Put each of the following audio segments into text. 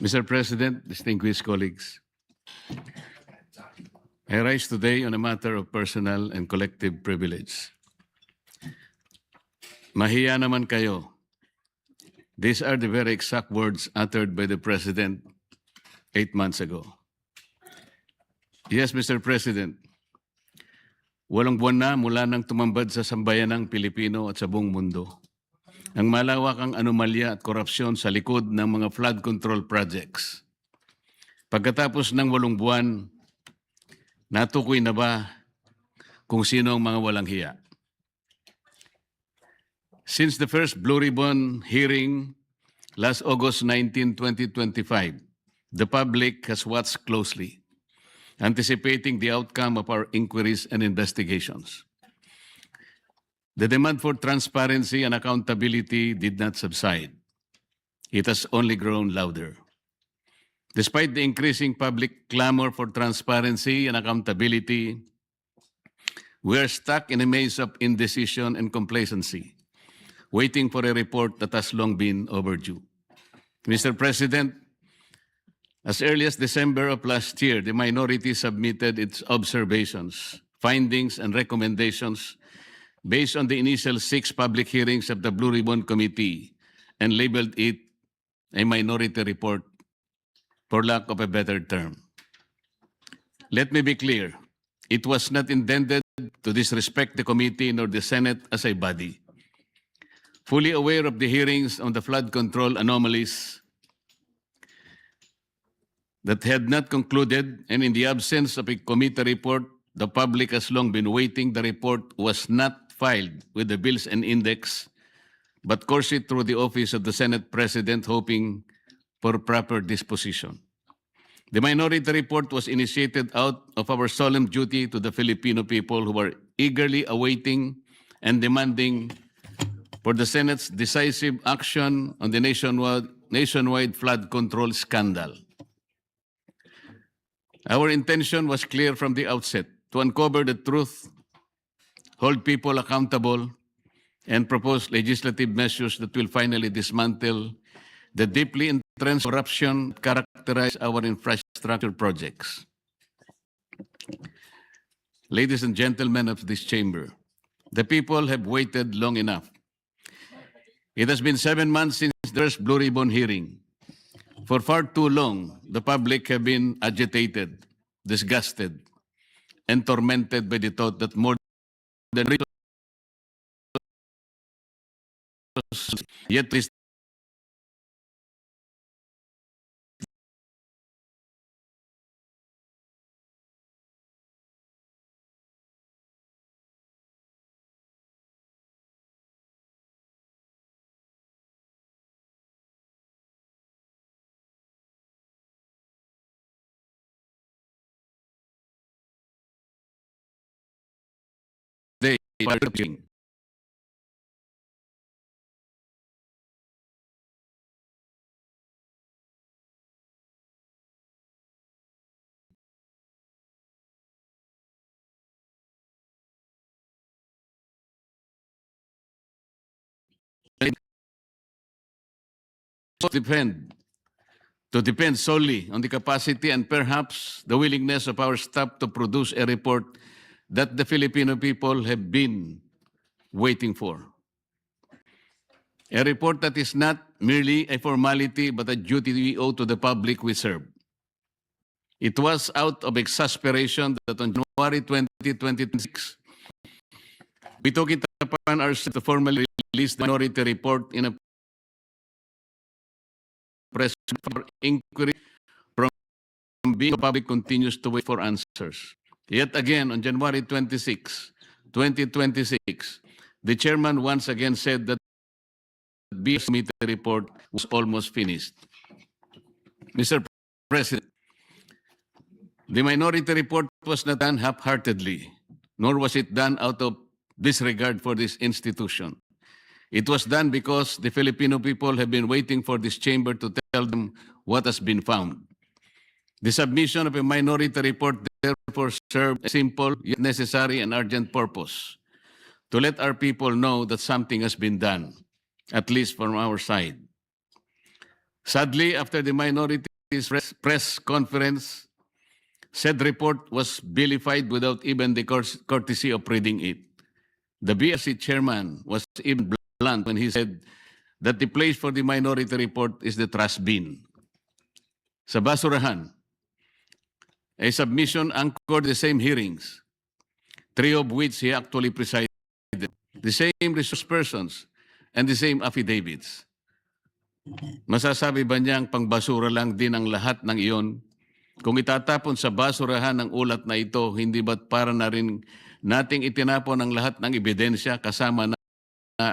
Mr. President, distinguished colleagues, I rise today on a matter of personal and collective privilege. Mahiya naman kayo. These are the very exact words uttered by the President 8 months ago. Yes, Mr. President, 8 buwan na mula nang tumambad sa sambayanang Pilipino at sa buong mundo ang malawakang anomalya at korupsyon sa likod ng mga flood control projects. Pagkatapos ng 8 buwan, natukoy na ba kung sino ang mga walang hiya? Since the first Blue Ribbon hearing last August 19, 2025, the public has watched closely, anticipating the outcome of our inquiries and investigations. The demand for transparency and accountability did not subside. It has only grown louder. Despite the increasing public clamor for transparency and accountability, we are stuck in a maze of indecision and complacency, waiting for a report that has long been overdue. Mr. President, as early as December of last year, the minority submitted its observations, findings, and recommendations based on the initial 6 public hearings of the Blue Ribbon Committee and labeled it a minority report for lack of a better term. Let me be clear, it was not intended to disrespect the committee nor the Senate as a body. Fully aware of the hearings on the flood control anomalies that had not concluded, and in the absence of a committee report, the public has long been waiting. The report was not filed with the Bills and Index, but coursed through the office of the Senate President, hoping for proper disposition. The minority report was initiated out of our solemn duty to the Filipino people who are eagerly awaiting and demanding for the Senate's decisive action on the nationwide flood control scandal. Our intention was clear from the outset: to uncover the truth, hold people accountable, and propose legislative measures that will finally dismantle the deeply entrenched corruption that characterize our infrastructure projects. Ladies and gentlemen of this chamber, the people have waited long enough. It has been 7 months since the first Blue Ribbon hearing. For far too long, the public have been agitated, disgusted, and tormented by the thought that more than yet this day parting. To depend solely on the capacity and perhaps the willingness of our staff to produce a report that the Filipino people have been waiting for. A report that is not merely a formality but a duty we owe to the public we serve. It was out of exasperation that on January 2026, we took it upon ourselves to formally release the minority report in a press inquiry from being the public continues to wait for answers. Yet again, on January 26, 2026, the chairman once again said that the BS committee report was almost finished. Mr. President, the minority report was not done half-heartedly, nor was it done out of disregard for this institution. It was done because the Filipino people have been waiting for this chamber to tell them what has been found. The submission of a minority report therefore served a simple yet necessary and urgent purpose: to let our people know that something has been done, at least from our side. Sadly, after the minority press conference, said report was vilified without even the courtesy of reading it. The BRC chairman was even blunt when he said that the place for the minority report is the trash bin. Sa basurahan, a submission anchored the same hearings, 3 of which he actually presided, the same resource persons, and the same affidavits. Masasabi ba niyang pangbasura lang din ang lahat ng iyon? Kung itatapon sa basurahan ng ulat na ito, hindi ba't para na rin nating itinapon ang lahat ng ebidensya kasama na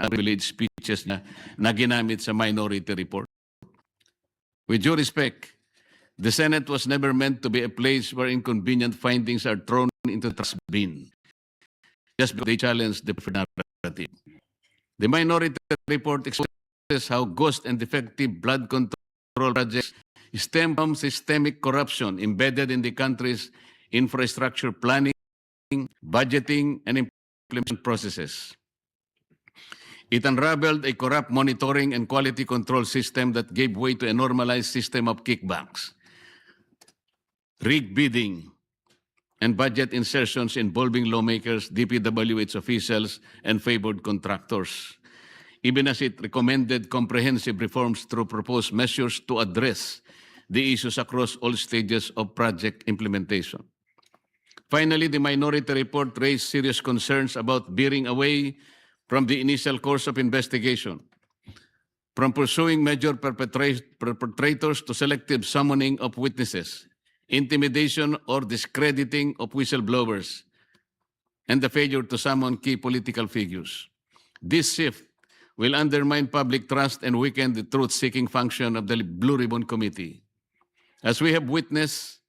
privilege speeches na ginamit sa minority report? With due respect, the Senate was never meant to be a place where inconvenient findings are thrown into the trash bin, just because they challenge the narrative. The minority report exposes how ghost and defective blood control projects stem from systemic corruption embedded in the country's infrastructure planning, budgeting, and implementation processes. It unraveled a corrupt monitoring and quality control system that gave way to a normalized system of kickbacks, rigged bidding, and budget insertions involving lawmakers, DPWH officials, and favored contractors, even as it recommended comprehensive reforms through proposed measures to address the issues across all stages of project implementation. Finally, the minority report raised serious concerns about veering away from the initial course of investigation, from pursuing major perpetrators to selective summoning of witnesses, intimidation or discrediting of whistleblowers, and the failure to summon key political figures. This shift will undermine public trust and weaken the truth-seeking function of the Blue Ribbon Committee. As we have witnessed,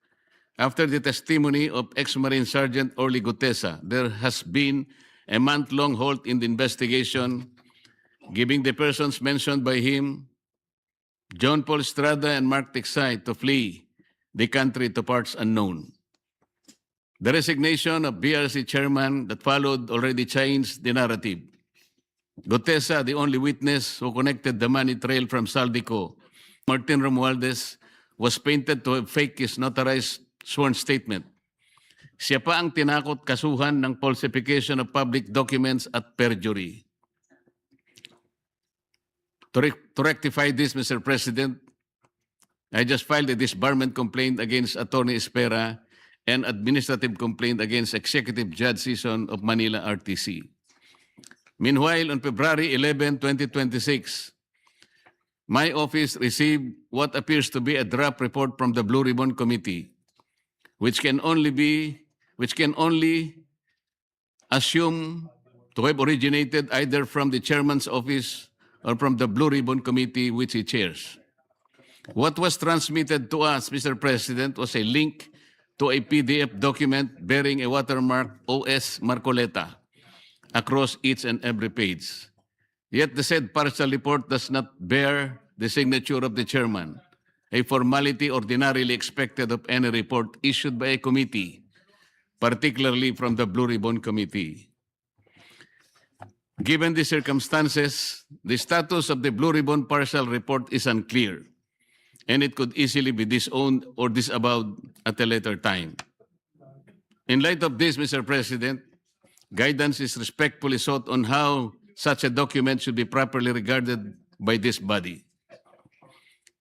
after the testimony of ex-Marine Sergeant Orly Gutesa, there has been a month-long halt in the investigation, giving the persons mentioned by him, John Paul Estrada and Mark Tiksay, to flee the country to parts unknown. The resignation of BRC chairman that followed already changed the narrative. Gutesa, the only witness who connected the money trail from Saldico, Martin Romualdez, was painted to have faked his notarized sworn statement. Siya pa ang tinakot kasuhan ng falsification of public documents at perjury. To rectify this, Mr. President, I just filed a disbarment complaint against Attorney Espera and administrative complaint against Executive Judge Season of Manila RTC. Meanwhile, on February 11, 2026, my office received what appears to be a draft report from the Blue Ribbon Committee, which can only assume to have originated either from the chairman's office or from the Blue Ribbon Committee which he chairs. What was transmitted to us, Mr. President, was a link to a PDF document bearing a watermark OS Marcoleta across each and every page. Yet the said partial report does not bear the signature of the chairman, a formality ordinarily expected of any report issued by a committee, particularly from the Blue Ribbon Committee. Given the circumstances, the status of the Blue Ribbon partial report is unclear, and it could easily be disowned or disavowed at a later time. In light of this, Mr. President, guidance is respectfully sought on how such a document should be properly regarded by this body.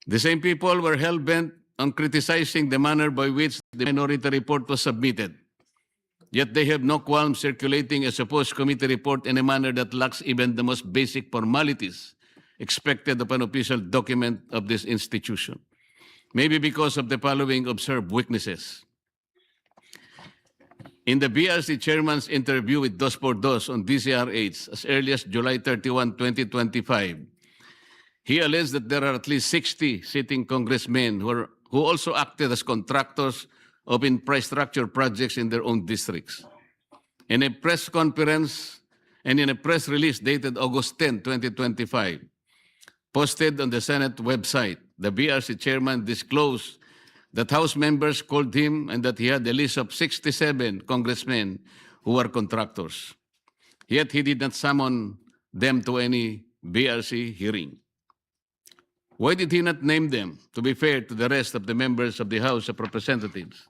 The same people were hell-bent on criticizing the manner by which the minority report was submitted. Yet they have no qualms circulating a supposed committee report in a manner that lacks even the most basic formalities expected of an official document of this institution. Maybe because of the following observed weaknesses. In the BRC chairman's interview with Dos por Dos on DCRH as early as July 31, 2025, he alleged that there are at least 60 sitting congressmen who also acted as contractors of infrastructure projects in their own districts. In a press conference and in a press release dated August 10, 2025, posted on the Senate website, the BRC chairman disclosed that House members called him and that he had a list of 67 congressmen who were contractors. Yet he did not summon them to any BRC hearing. Why did he not name them, to be fair to the rest of the members of the House of Representatives?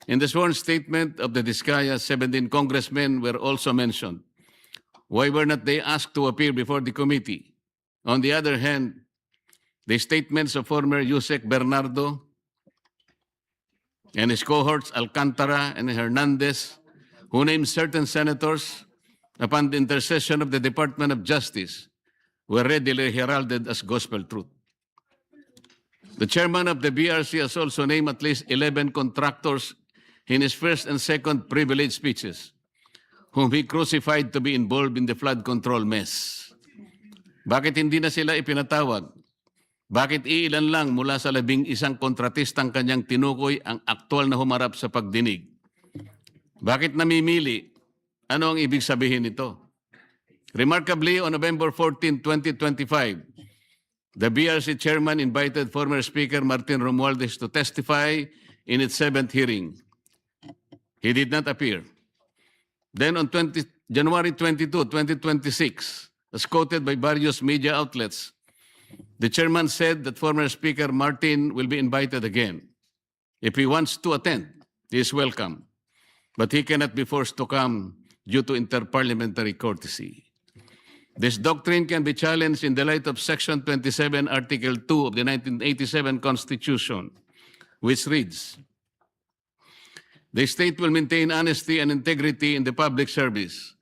In the sworn statement of the Diskaya, 17 congressmen were also mentioned. Why were not they asked to appear before the committee? On the other hand, the statements of former Yusek Bernardo and his cohorts Alcantara and Hernandez, who named certain senators upon the intercession of the Department of Justice, were readily heralded as gospel truth. The chairman of the BRC has also named at least 11 contractors in his first and second privilege speeches, whom he crucified to be involved in the flood control mess. Bakit hindi na sila ipinatawag? Bakit iilan lang mula sa 11 kontratistang kanyang tinukoy ang aktual na humarap sa pagdinig? Bakit namimili? Ano ang ibig sabihin nito? Remarkably, on November 14, 2025, the BRC chairman invited former Speaker Martin Romualdez to testify in its 7th hearing. He did not appear. Then on January 22, 2026, as quoted by various media outlets, the chairman said that former Speaker Martin will be invited again. If he wants to attend, he is welcome. But he cannot be forced to come due to interparliamentary courtesy. This doctrine can be challenged in the light of Section 27, Article 2 of the 1987 Constitution, which reads, "The state will maintain honesty and integrity in the public service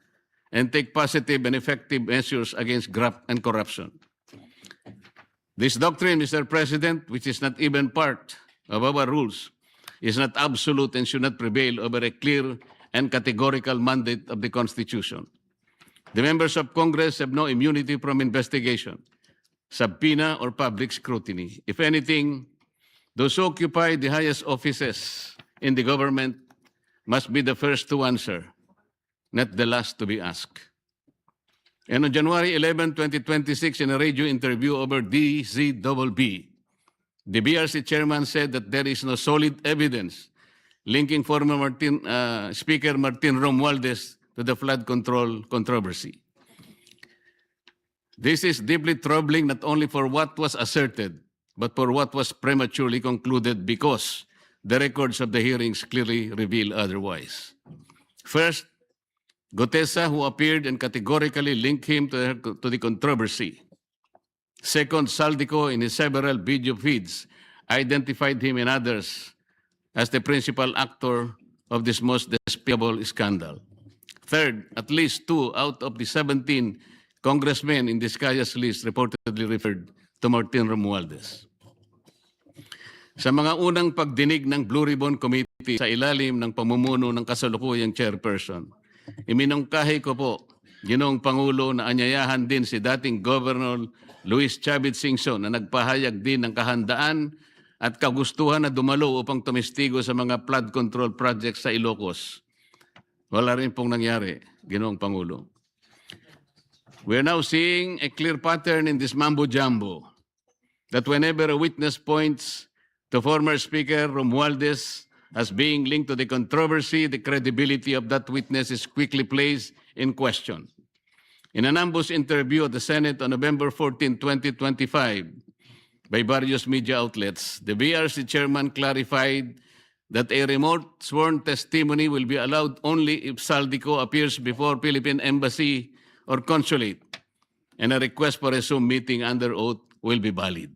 and take positive and effective measures against graft and corruption." This doctrine, Mr. President, which is not even part of our rules, is not absolute and should not prevail over a clear and categorical mandate of the Constitution. The members of Congress have no immunity from investigation, subpoena, or public scrutiny. If anything, those who occupy the highest offices in the government must be the first to answer, not the last to be asked. And on January 11, 2026, in a radio interview over DZBB, the BRC chairman said that there is no solid evidence linking former Speaker Martin Romualdez to the flood control controversy. This is deeply troubling not only for what was asserted, but for what was prematurely concluded because the records of the hearings clearly reveal otherwise. First, Gutesa, who appeared and categorically linked him to the controversy. Second, Saldico, in his several video feeds, identified him and others as the principal actor of this most despicable scandal. Third, at least 2 out of the 17 congressmen in Diskaya's list reportedly referred to Martin Romualdez. Sa mga unang pagdinig ng Blue Ribbon Committee sa ilalim ng pamumuno ng kasalukuyang chairperson, iminungkahi ko po, Ginoong Pangulo, na anyayahan din si dating Governor Luis Chavit Singson na nagpahayag din ng kahandaan at kagustuhan na dumalo upang tumistigo sa mga flood control projects sa Ilocos. Wala rin pong nangyari, Ginoong Pangulo. We are now seeing a clear pattern in this mambo-jumbo that whenever a witness points to former Speaker Romualdez as being linked to the controversy, the credibility of that witness is quickly placed in question. In an ambush interview at the Senate on November 14, 2025, by various media outlets, the BRC chairman clarified that a remote sworn testimony will be allowed only if Saldico appears before Philippine Embassy or Consulate, and a request for a Zoom meeting under oath will be valid.